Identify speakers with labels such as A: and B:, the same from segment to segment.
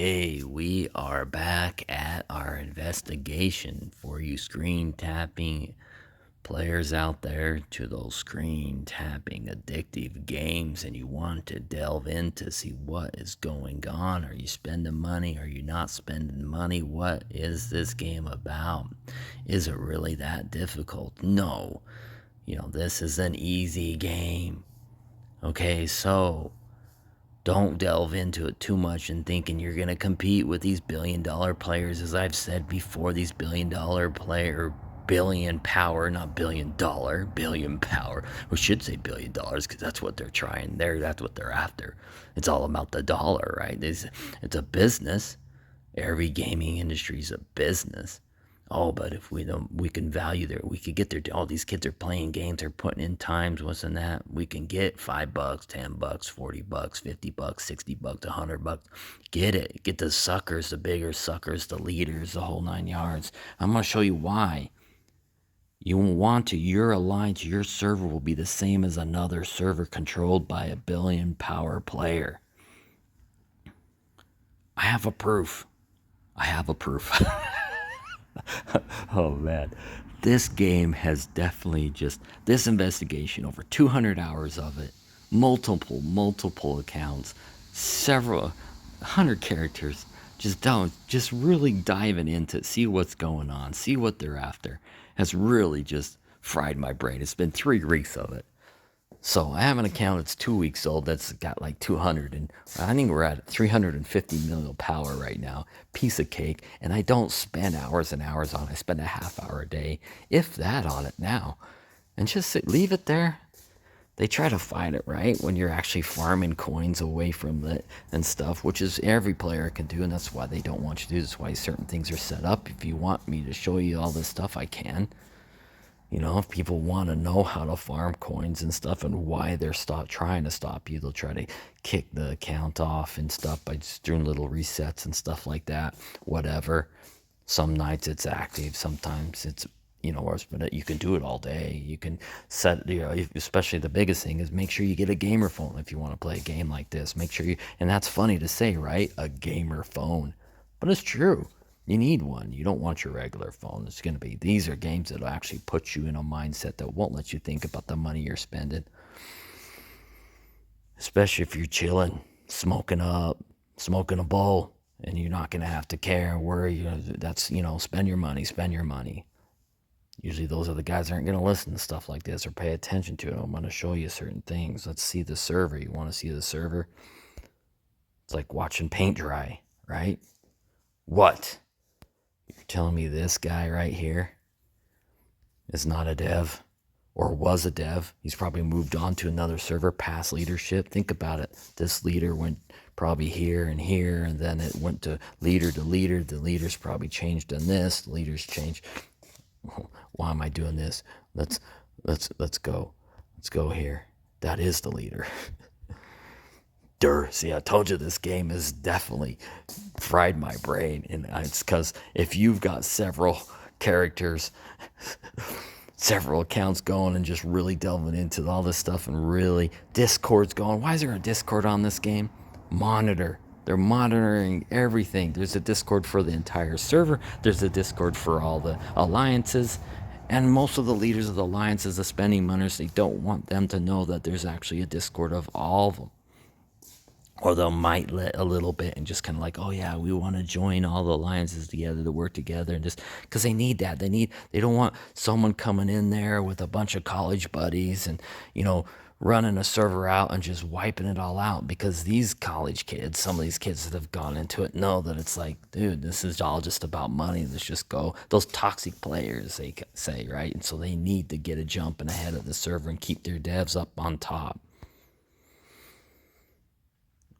A: Okay, we are back at our investigation for you screen tapping players out there to those screen tapping addictive games, and you want to delve in to see what is going on. Are you spending money? Are you not spending money? What is this game about? Is it really that difficult? No. This is an easy game. Okay, so don't delve into it too much and thinking you're going to compete with these billion-dollar players. As I've said before, these billion-dollar player, billion power, not billion-dollar, billion power. We should say $1 billion because that's what they're trying. That's what they're after. It's all about the dollar, right? It's a business. Every gaming industry is a business. Oh, but if we can value we could get there. All these kids are playing games, they're putting in times, wasn't that? We can get $5, $10, $40, $50, $60, $100. Get it. Get the suckers, the bigger suckers, the leaders, the whole 9 yards. I'm gonna show you why. You won't want to. Your alliance, your server will be the same as another server controlled by a billion power player. I have a proof. Oh man, this game has definitely this investigation, over 200 hours of it, multiple accounts, several 100 characters, just really diving into it, see what's going on, see what they're after, has really just fried my brain. It's been 3 weeks of it. So I have an account that's 2 weeks old that's got like 200, and I think we're at 350 million power right now. Piece of cake. And I don't spend hours and hours on it. I spend a half hour a day, if that, on it now. And leave it there. They try to find it, right, when you're actually farming coins away from it and stuff, which is every player can do, and that's why they don't want you to do. That's why certain things are set up. If you want me to show you all this stuff, I can. If people want to know how to farm coins and stuff and why they're trying to stop you, they'll try to kick the account off and stuff by just doing little resets and stuff like that. Whatever. Some nights it's active, sometimes it's, but you can do it all day. You can set, especially the biggest thing is make sure you get a gamer phone if you want to play a game like this. Make sure and that's funny to say, right? A gamer phone. But it's true. You need one. You don't want your regular phone. These are games that'll actually put you in a mindset that won't let you think about the money you're spending. Especially if you're chilling, smoking a bowl, and you're not going to have to care or worry. Spend your money. Usually those are the guys that aren't going to listen to stuff like this or pay attention to it. I'm going to show you certain things. Let's see the server. You want to see the server? It's like watching paint dry, right? What? You're telling me this guy right here is not a dev, or was a dev? He's probably moved on to another server, past leadership. Think about it. This leader went probably here, and then it went to leader to leader. The leaders probably changed on this. The leaders changed. Why am I doing this? Let's go. Let's go here. That is the leader. See, I told you this game has definitely fried my brain, and it's because if you've got several characters, several accounts going, and just really delving into all this stuff, and really Discord's going. Why is there a Discord on this game? They're monitoring everything. There's a Discord for the entire server. There's a Discord for all the alliances. And most of the leaders of the alliances, the spending monies, they don't want them to know that there's actually a Discord of all of them. Or they'll might let a little bit and just kind of like, oh yeah, we want to join all the alliances together to work together, and just because they need that. They don't want someone coming in there with a bunch of college buddies and, running a server out and just wiping it all out, because these college kids, some of these kids that have gone into it, know that it's like, dude, this is all just about money. Let's just go. Those toxic players, they say, right? And so they need to get a jumping ahead of the server and keep their devs up on top.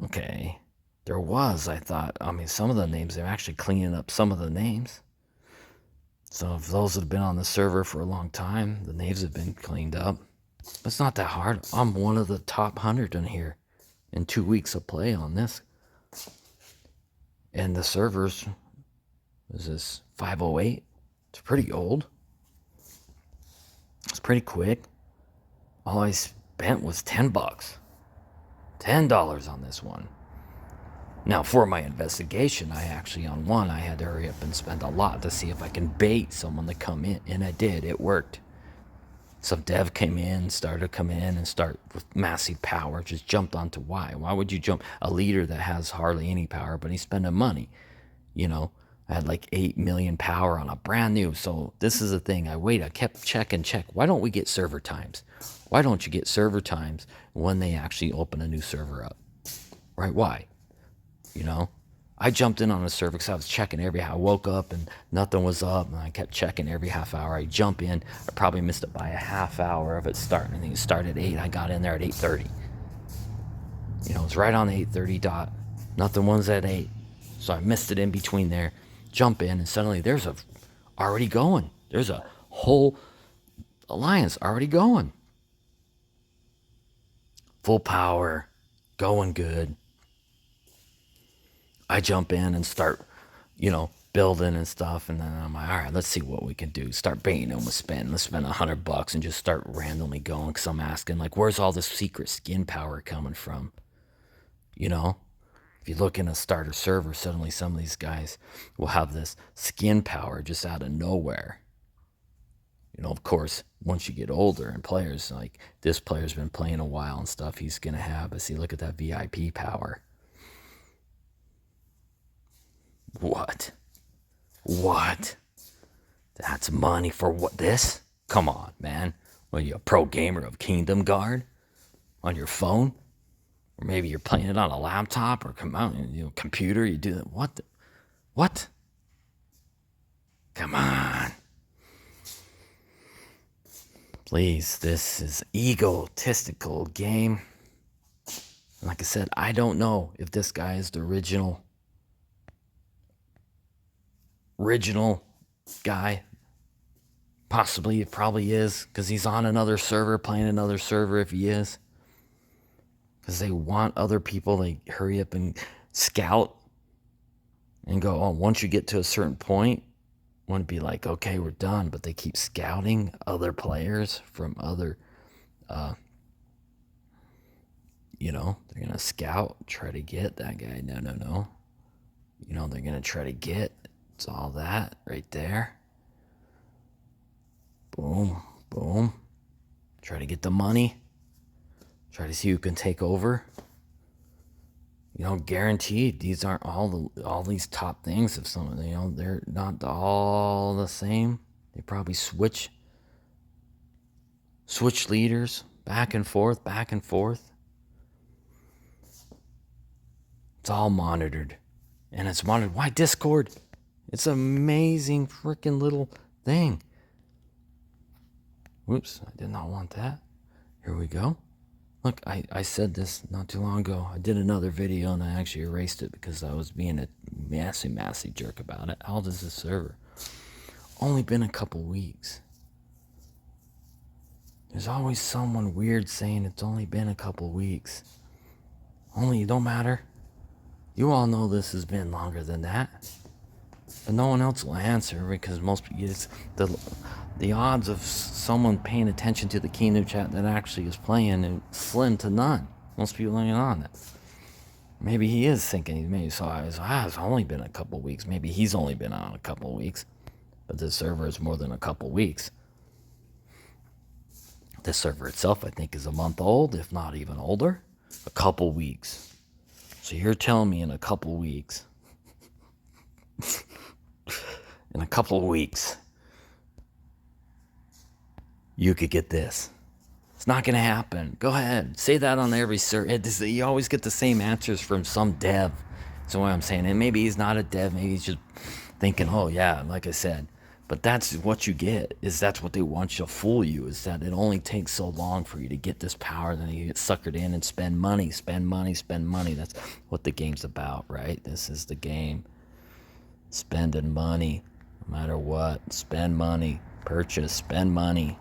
A: Okay, some of the names, they're actually cleaning up some of the names. So if those that have been on the server for a long time, the names have been cleaned up. It's not that hard. I'm one of the top 100 in here in 2 weeks of play on this. And the servers, is this 508? It's pretty old. It's pretty quick. All I spent was $10. $10 on this one. Now, for my investigation, I actually, on one, I had to hurry up and spend a lot to see if I can bait someone to come in, and I did. It worked. Some dev came in, started to come in and start with massive power, just jumped onto why. Why would you jump? A leader that has hardly any power, but he's spending money. You know, I had like 8 million power on a brand new. So this is the thing. I kept check. Why don't we get server times? Why don't you get server times when they actually open a new server up? Right? Why? You know, I jumped in on a server because I was checking I woke up and nothing was up, and I kept checking every half hour. I jump in. I probably missed it by a half hour of it starting. I think it started at 8. I got in there at 8:30. You know, it's right on the 8:30 dot. Nothing was at 8. So I missed it in between there. Jump in, and suddenly there's already going. There's a whole alliance already going. Full power, going good. I jump in and start, building and stuff, and then I'm like, all right, let's see what we can do. Start baiting them with spend. Let's spend $100 and just start randomly going, because I'm asking, like, where's all this secret skin power coming from? You know, if you look in a starter server, suddenly some of these guys will have this skin power just out of nowhere. You know, of course, once you get older and players, like this player's been playing a while and stuff, he's going to have, but see, look at that VIP power. What? That's money for what? This? Come on, man. What are you, a pro gamer of Kingdom Guard on your phone? Or maybe you're playing it on a laptop or computer. You do that. What? Come on. Please, this is egotistical game. Like I said, I don't know if this guy is the original guy. Possibly, it probably is, because he's on another server, playing another server if he is. Because they want other people to hurry up and scout and go, oh, once you get to a certain point, wouldn't be like, okay, we're done. But they keep scouting other players from other, they're going to scout, try to get that guy. No. They're going to try to get, it's all that right there. Boom. Try to get the money. Try to see who can take over. Guaranteed these aren't all these top things. If some, they're not all the same. They probably switch leaders back and forth. It's all monitored, and it's monitored. Why Discord? It's an amazing freaking little thing. Whoops, I did not want that. Here we go. Look, I said this not too long ago. I did another video and I actually erased it because I was being a massive jerk about it. How old is this server? Only been a couple weeks. There's always someone weird saying it's only been a couple weeks. Only, it don't matter. You all know this has been longer than that. But no one else will answer because most people, it's the odds of someone paying attention to the Kingdom chat that actually is playing is slim to none. Most people ain't on it. Maybe he is thinking, it's only been a couple weeks. Maybe he's only been on a couple weeks. But this server is more than a couple weeks. This server itself, I think, is a month old, if not even older. A couple weeks. So you're telling me in a couple weeks. You could get this. It's not going to happen. Go ahead. Say that on every server. You always get the same answers from some dev. That's what I'm saying. And maybe he's not a dev. Maybe he's just thinking, oh, yeah, like I said. But that's what you get. That's what they want you to fool you, is that it only takes so long for you to get this power. Then you get suckered in and spend money. That's what the game's about, right? This is the game. Spending money. No matter what. Spend money. Purchase. Spend money.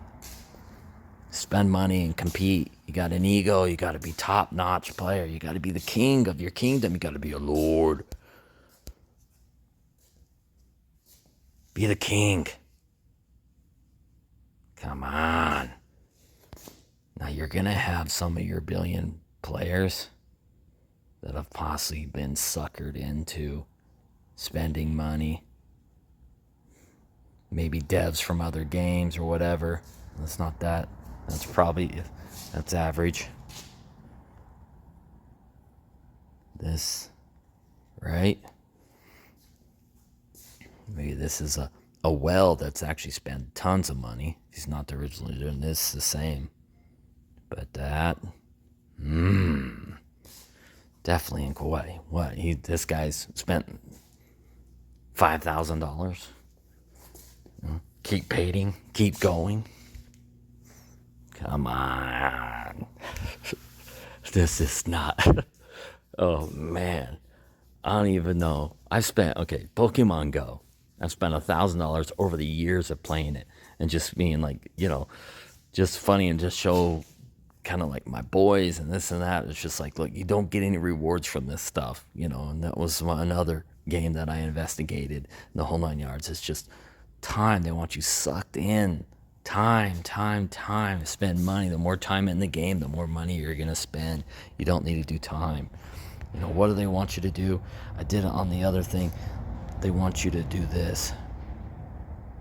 A: Spend money and compete. You got an ego. You got to be top-notch player. You got to be the king of your kingdom. You got to be a lord. Be the king. Come on. Now you're going to have some of your billion players that have possibly been suckered into spending money. Maybe devs from other games or whatever. That's not that. That's average. This, right? Maybe this is a well that's actually spent tons of money. He's not originally doing this the same. But that, definitely in Kuwait. What? This guy's spent $5,000. Keep painting, keep going. Come on. This is not. Oh man. I don't even know. Pokemon Go. I've spent $1,000 over the years of playing it and just being like, just funny and just show kind of like my boys and this and that. It's just like, look, you don't get any rewards from this stuff, and that was another game that I investigated, the whole 9 yards. It's just time. They want you sucked in. Time. Spend money. The more time in the game, the more money you're going to spend. You don't need to do time. What do they want you to do? I did it on the other thing. They want you to do this.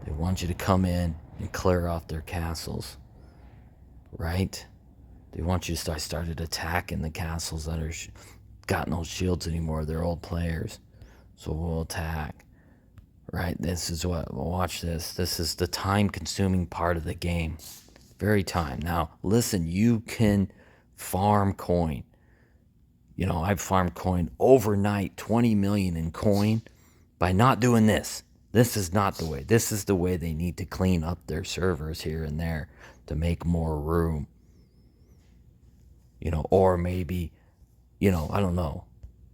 A: They want you to come in and clear off their castles. Right? They want you to started attacking the castles that are got no shields anymore. They're old players. So we'll attack. Right? Watch this. This is the time-consuming part of the game. Very time. Now, listen, you can farm coin. I've farmed coin overnight, 20 million in coin, by not doing this. This is not the way. This is the way they need to clean up their servers here and there to make more room. Or maybe, I don't know.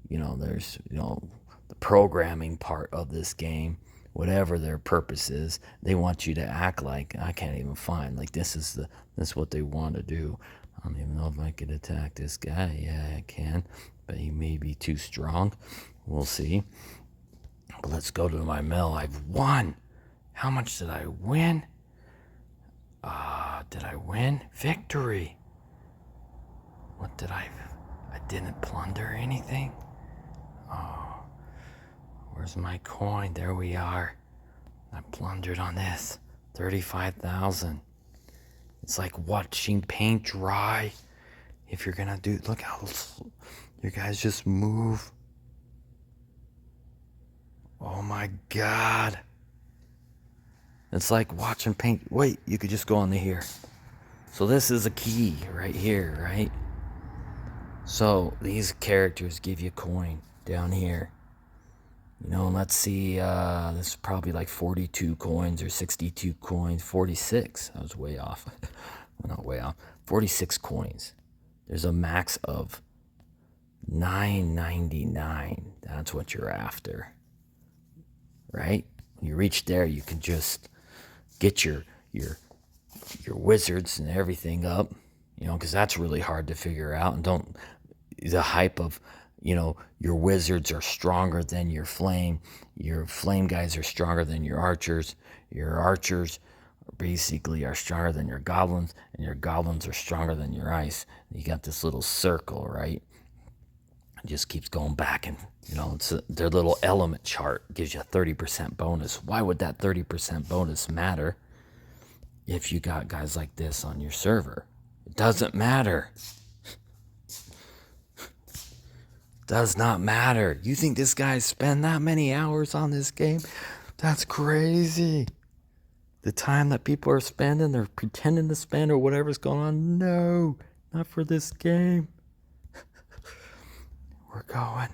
A: There's, the programming part of this game, whatever their purpose is, they want you to act like, I can't even find, like this is what they want to do. I don't even know if I could attack this guy. Yeah, I can, but he may be too strong. We'll see. But let's go to my mill. I've won. How much did I win? Did I win? Victory. What did I didn't plunder anything? Oh, where's my coin? There we are. I plundered on this. 35,000. It's like watching paint dry. If you're gonna look how you guys just move. Oh my God. It's like watching paint. Wait, you could just go on to here. So this is a key right here, right? So these characters give you coin down here. Let's see, this is probably like 42 coins or 62 coins, 46. I was way off. Well, not way off. 46 coins. There's a max of 999. That's what you're after. Right? When you reach there, you can just get your wizards and everything up, because that's really hard to figure out. And the hype of, your wizards are stronger than your flame guys are stronger than your archers basically are stronger than your goblins, and your goblins are stronger than your ice. You got this little circle, right? It just keeps going back, and it's their little element chart gives you a 30% bonus. Why would that 30% bonus matter if you got guys like this on your server? It doesn't matter. Does not matter. You think this guy spent that many hours on this game? That's crazy. The time that people are spending, they're pretending to spend or whatever's going on. No, not for this game. We're going.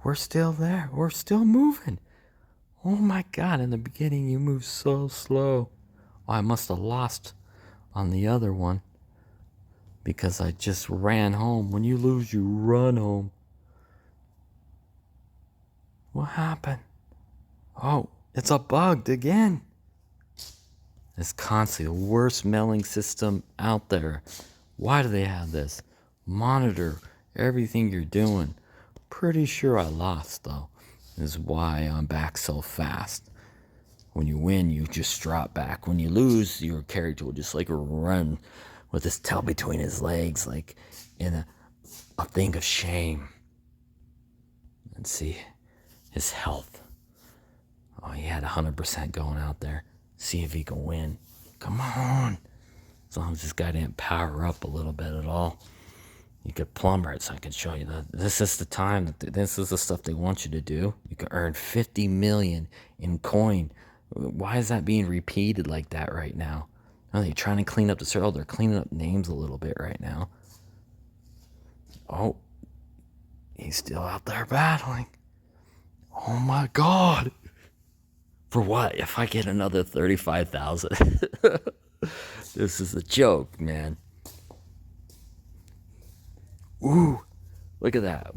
A: We're still there. We're still moving. Oh my God, in the beginning you moved so slow. Oh, I must have lost on the other one because I just ran home. When you lose, you run home. What happened? Oh, it's a bugged again. It's constantly the worst mailing system out there. Why do they have this? Monitor everything you're doing. Pretty sure I lost, though. This is why I'm back so fast. When you win, you just drop back. When you lose, your character will just like run with his tail between his legs, like in a thing of shame. Let's see his health. Oh, he had 100% going out there. See if he can win. Come on. As long as this guy didn't power up a little bit at all. You could plumber it so I can show you that. This is the time. This is the stuff they want you to do. You can earn 50 million in coin. Why is that being repeated like that right now? Are they trying to clean up the server? They're cleaning up names a little bit right now. Oh, he's still out there battling. Oh my God. For what? If I get another 35,000? This is a joke, man. Ooh, look at that.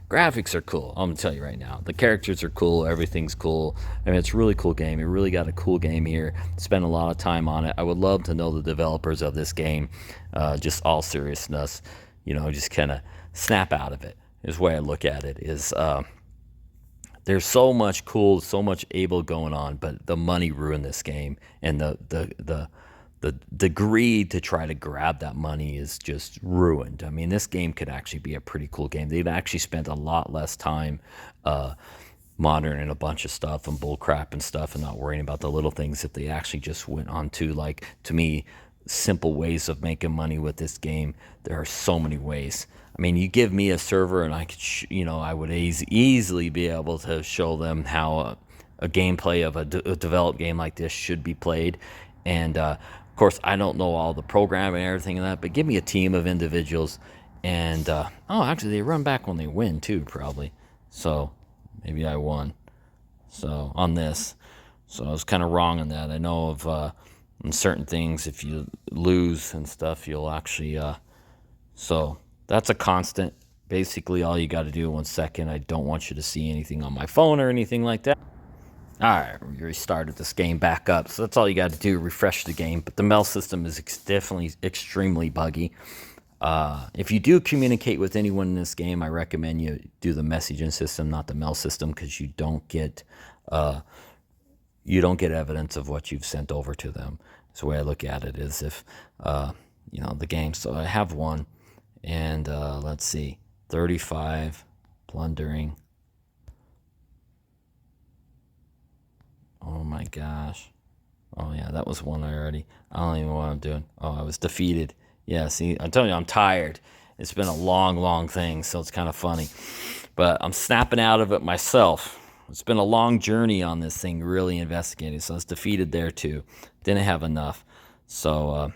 A: Graphics are cool. I'm gonna tell you right now. The characters are cool. Everything's cool. I mean, it's a really cool game. It really got a cool game here. Spent a lot of time on it. I would love to know the developers of this game. Just all seriousness, just kind of snap out of it. Is the way I look at it. There's so much cool, so much able going on, but the money ruined this game, and the greed to try to grab that money is just ruined. I mean, this game could actually be a pretty cool game. They've actually spent a lot less time monitoring a bunch of stuff and bullcrap and stuff, and not worrying about the little things that they actually just went on to. Like, to me, simple ways of making money with this game. There are so many ways. I mean, you give me a server and I could, I would easily be able to show them how a gameplay of a developed game like this should be played. And of course, I don't know all the programming and everything and that, but give me a team of individuals. And actually, they run back when they win too, probably. So maybe I won. So on this, so I was kind of wrong on that. I know of on certain things, if you lose and stuff, you'll actually. So that's a constant. Basically, all you got to do. 1 second. I don't want you to see anything on my phone or anything like that. All right, we restarted this game back up. So that's all you got to do, refresh the game. But the mail system is definitely extremely buggy. If you do communicate with anyone in this game, I recommend you do the messaging system, not the mail system, because you don't get evidence of what you've sent over to them. That's the way I look at it, is if the game. So I have one, and let's see, 35 plundering. Oh my gosh. Oh yeah, that was one I already. I don't even know what I'm doing. Oh, I was defeated. Yeah, see, I'm telling you, I'm tired. It's been a long thing, so it's kind of funny. But I'm snapping out of it myself. It's been a long journey on this thing, really investigating. So I was defeated there too. Didn't have enough. So,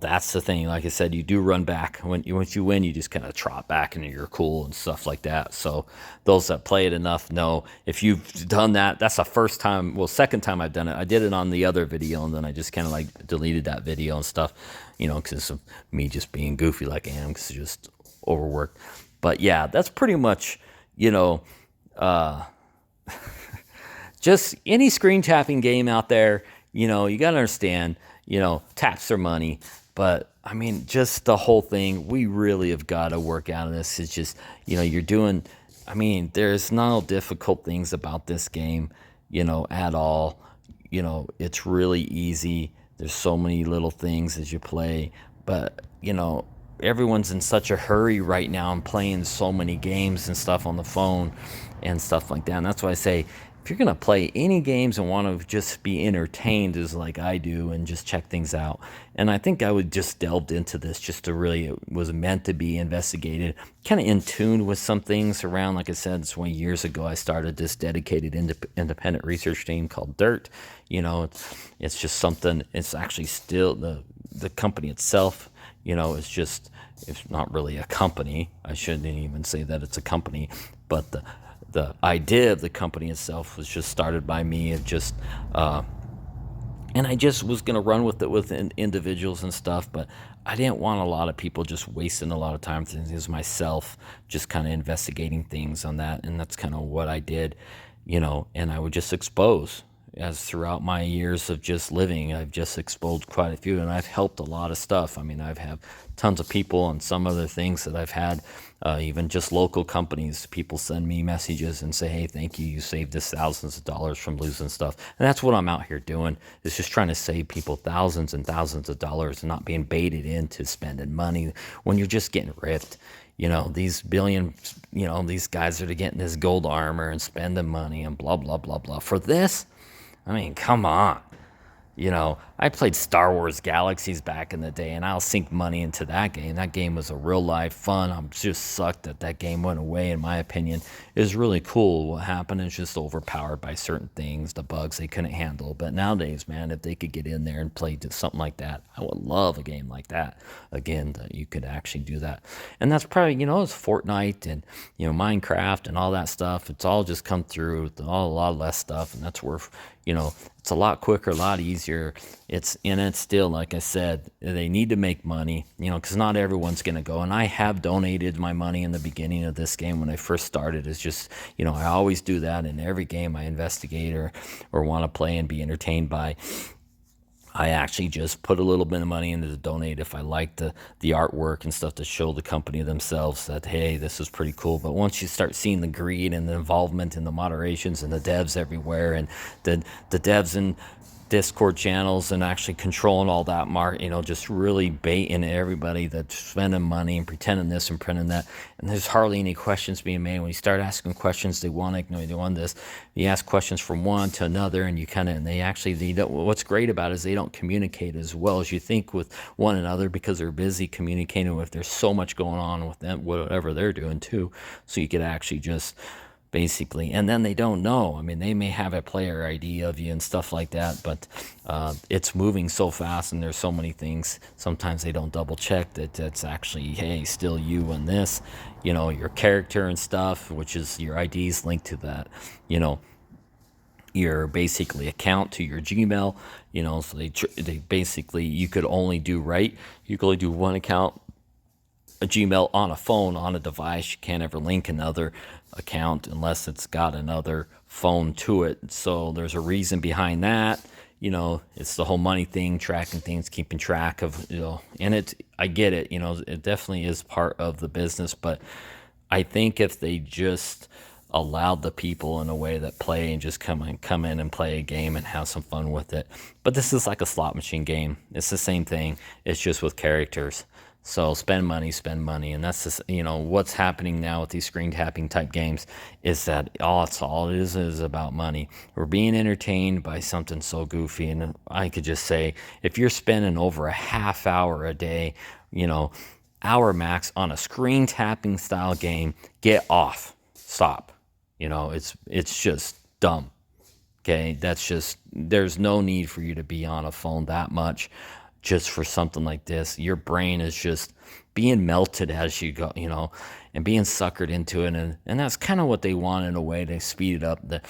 A: that's the thing. Like I said, you do run back. Once you win, you just kind of trot back and you're cool and stuff like that. So those that play it enough know, if you've done that, that's the first time, second time I've done it. I did it on the other video, and then I just kind of like deleted that video and stuff, because of me just being goofy like I am, because it's just overworked. But yeah, that's pretty much, just any screen tapping game out there, you got to understand, taps their money. But I mean, just the whole thing, we really have got to work out of this. It's just, you're doing, I mean, there's no difficult things about this game, at all. It's really easy. There's so many little things as you play, but, everyone's in such a hurry right now and playing so many games and stuff on the phone and stuff like that. And that's why I say, if you're going to play any games and want to just be entertained, as like I do, and just check things out. And I think I would just delved into this just to really, it was meant to be investigated, kind of in tune with some things around. Like I said, 20 years ago, I started this dedicated independent research team called DIRT. It's just something, it's actually still the company itself, is just, it's not really a company. I shouldn't even say that it's a company, but the idea of the company itself was just started by me, and just and I just was going to run with it with individuals and stuff, but I didn't want a lot of people just wasting a lot of time. It was myself just kind of investigating things on that, and that's kind of what I did, and I would just expose. As throughout my years of just living, I've just exposed quite a few, and I've helped a lot of stuff. I mean, I've had tons of people and some other things that I've had, even just local companies. People send me messages and say, hey, thank you. You saved us thousands of dollars from losing stuff. And that's what I'm out here doing, is just trying to save people thousands and thousands of dollars and not being baited into spending money when you're just getting ripped. these billion, these guys are getting this gold armor and spending money and blah, blah, blah, blah. For this, I mean, come on. I played Star Wars Galaxies back in the day, and I'll sink money into that game. That game was a real life fun. I'm just sucked that that game went away, in my opinion. It was really cool. What happened is just overpowered by certain things, the bugs they couldn't handle. But nowadays, man, if they could get in there and play something like that, I would love a game like that. Again, that you could actually do that. And that's probably, it's Fortnite and, Minecraft and all that stuff. It's all just come through with a lot less stuff. And that's where, it's a lot quicker, a lot easier. It's still, like I said, they need to make money, because not everyone's going to go. And I have donated my money in the beginning of this game when I first started. It's just, I always do that in every game I investigate or want to play and be entertained by. I actually just put a little bit of money into the donate if I like the artwork and stuff to show the company themselves that, hey, this is pretty cool. But once you start seeing the greed and the involvement in the moderations and the devs everywhere and the devs and Discord channels and actually controlling all that just really baiting everybody that's spending money and pretending this and pretending that, and there's hardly any questions being made. When you start asking questions, they want to ignore, they want this. You ask questions from one to another, and what's great about it is they don't communicate as well as you think with one another because they're busy communicating with, there's so much going on with them, whatever they're doing too. So you could actually just basically, and then they don't know. I mean, they may have a player ID of you and stuff like that, but it's moving so fast and there's so many things. Sometimes they don't double check that it's actually, hey, still you and this, your character and stuff, which is your IDs linked to that, your basically account to your Gmail, so they basically, you could only do one account, a Gmail on a phone, on a device. You can't ever link another account unless it's got another phone to it. So there's a reason behind that. It's the whole money thing, tracking things, keeping track of, and I get it, it definitely is part of the business, but I think if they just allowed the people in a way that play and just come in and play a game and have some fun with it. But this is like a slot machine game. It's the same thing. It's just with characters. So spend money, and that's just, what's happening now with these screen tapping type games is that all it is about money. We're being entertained by something so goofy, and I could just say, if you're spending over a half hour a day, hour max on a screen tapping style game, get off, stop. It's just dumb. Okay, there's no need for you to be on a phone that much. Just for something like this, your brain is just being melted as you go, and being suckered into it. And that's kind of what they want in a way to speed it up. And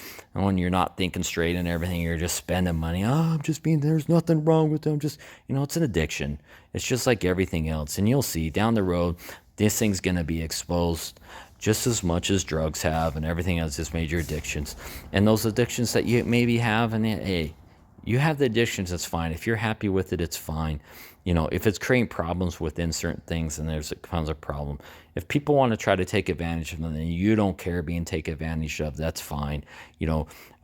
A: when you're not thinking straight and everything, you're just spending money. There's nothing wrong with them. Just, it's an addiction. It's just like everything else. And you'll see down the road, this thing's going to be exposed just as much as drugs have and everything else, just major addictions. And those addictions that you maybe have, and hey, you have the addictions, that's fine. If you're happy with it, it's fine. If it's creating problems within certain things, then it becomes a problem. If people want to try to take advantage of them and you don't care being taken advantage of, that's fine.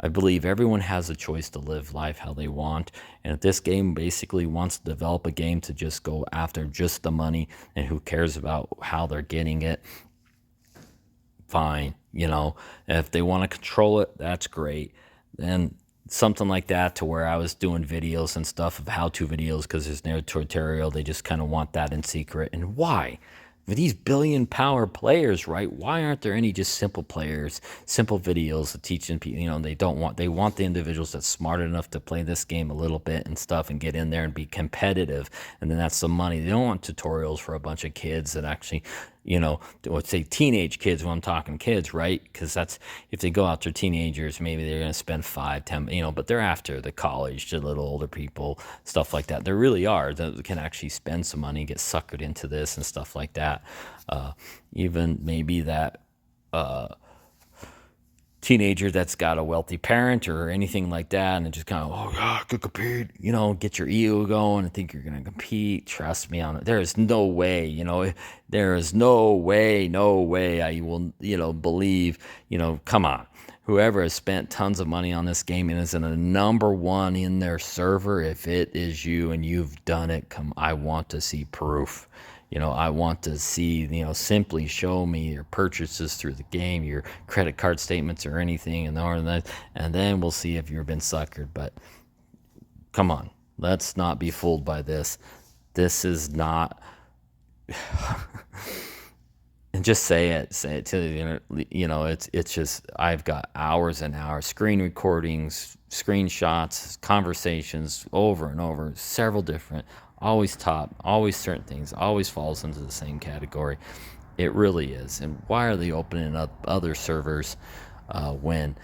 A: I believe everyone has a choice to live life how they want. And if this game basically wants to develop a game to just go after just the money and who cares about how they're getting it, fine. If they want to control it, that's great. Then something like that, to where I was doing videos and stuff of how-to videos, because there's no tutorial. They just kind of want that in secret. And why? With these billion power players, right? Why aren't there any just simple players, simple videos of teaching people? They want the individuals that's smart enough to play this game a little bit and stuff and get in there and be competitive. And then that's the money. They don't want tutorials for a bunch of kids that actually, let's say teenage kids, when I'm talking kids, right? Because that's, if they go out to teenagers, maybe they're going to spend 5, 10, but they're after the college, to little older people, stuff like that. There really are that can actually spend some money, get suckered into this and stuff like that. Even maybe that teenager that's got a wealthy parent or anything like that, and it just kind of, oh God, I could compete, get your ego going and think you're going to compete. Trust me on it. There is no way, there is no way I will, believe, come on. Whoever has spent tons of money on this game and is in a number one in their server, if it is you and you've done it, I want to see proof. I want to see, simply show me your purchases through the game, your credit card statements or anything, and then we'll see if you've been suckered. But come on, let's not be fooled by this. This is not, and just say it to it's just, I've got hours and hours, screen recordings, screenshots, conversations over and over, several different, always top, always certain things, always falls into the same category. It really is. And why are they opening up other servers when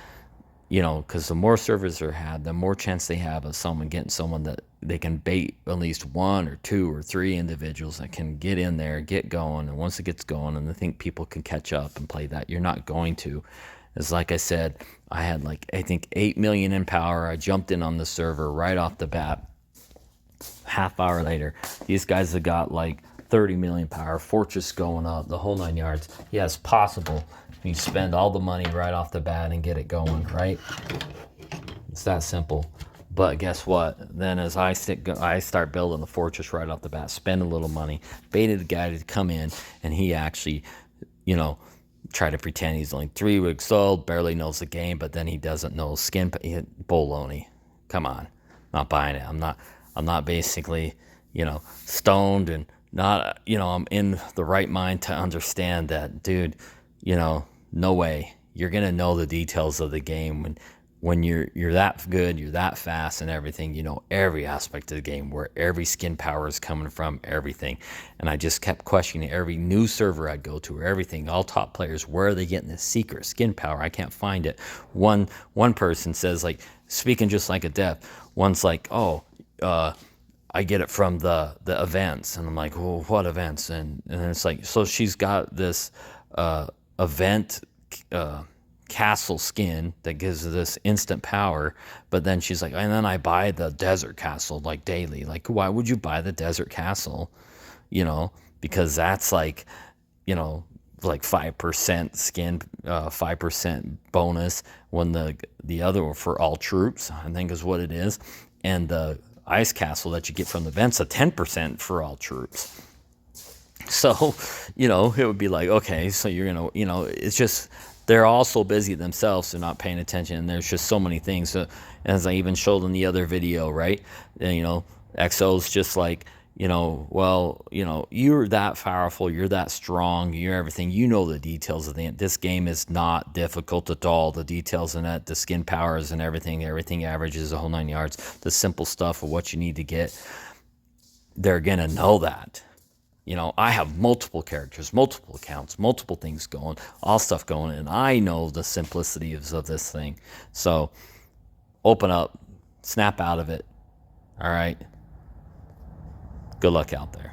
A: because the more servers are had, the more chance they have of someone getting someone that they can bait at least one or two or three individuals that can get in there, get going. And once it gets going, and I think people can catch up and play that, you're not going to. It's like I said, I had I think 8 million in power. I jumped in on the server right off the bat. Half hour later, these guys have got 30 million power, fortress going up, the whole 9 yards. Yeah, it's possible. You spend all the money right off the bat and get it going, right? It's that simple. But guess what? Then as I start building the fortress right off the bat, spend a little money, baited a guy to come in, and he actually, try to pretend he's only 3 weeks old, barely knows the game, but then he doesn't know skin. Bologna. Come on, not buying it. I'm not basically, stoned and not, I'm in the right mind to understand that, dude, no way. You're gonna know the details of the game when you're that good, you're that fast and everything. Every aspect of the game, where every skin power is coming from, everything. And I just kept questioning every new server I'd go to, or everything, all top players, where are they getting this secret skin power? I can't find it. One person says, speaking just like a dev, one's like, I get it from the events. And I'm like, well, what events? And it's like, so she's got this event castle skin that gives her this instant power, but then she's like, and then I buy the desert castle daily. Why would you buy the desert castle? Because that's 5% skin, 5% bonus, when the other one for all troops, I think is what it is, and the ice castle that you get from the events, a 10% for all troops. So, it would be okay, so you're it's just, they're all so busy themselves, they're not paying attention, and there's just so many things. So, as I even showed in the other video, right? And, XO's just you're that powerful, you're that strong, you're everything. The details of this game is not difficult at all. The details in it, the skin powers and everything averages the whole 9 yards. The simple stuff of what you need to get, they're gonna know that. I have multiple characters, multiple accounts, multiple things going, all stuff going, and I know the simplicities of this thing. So open up, snap out of it. All right. Good luck out there.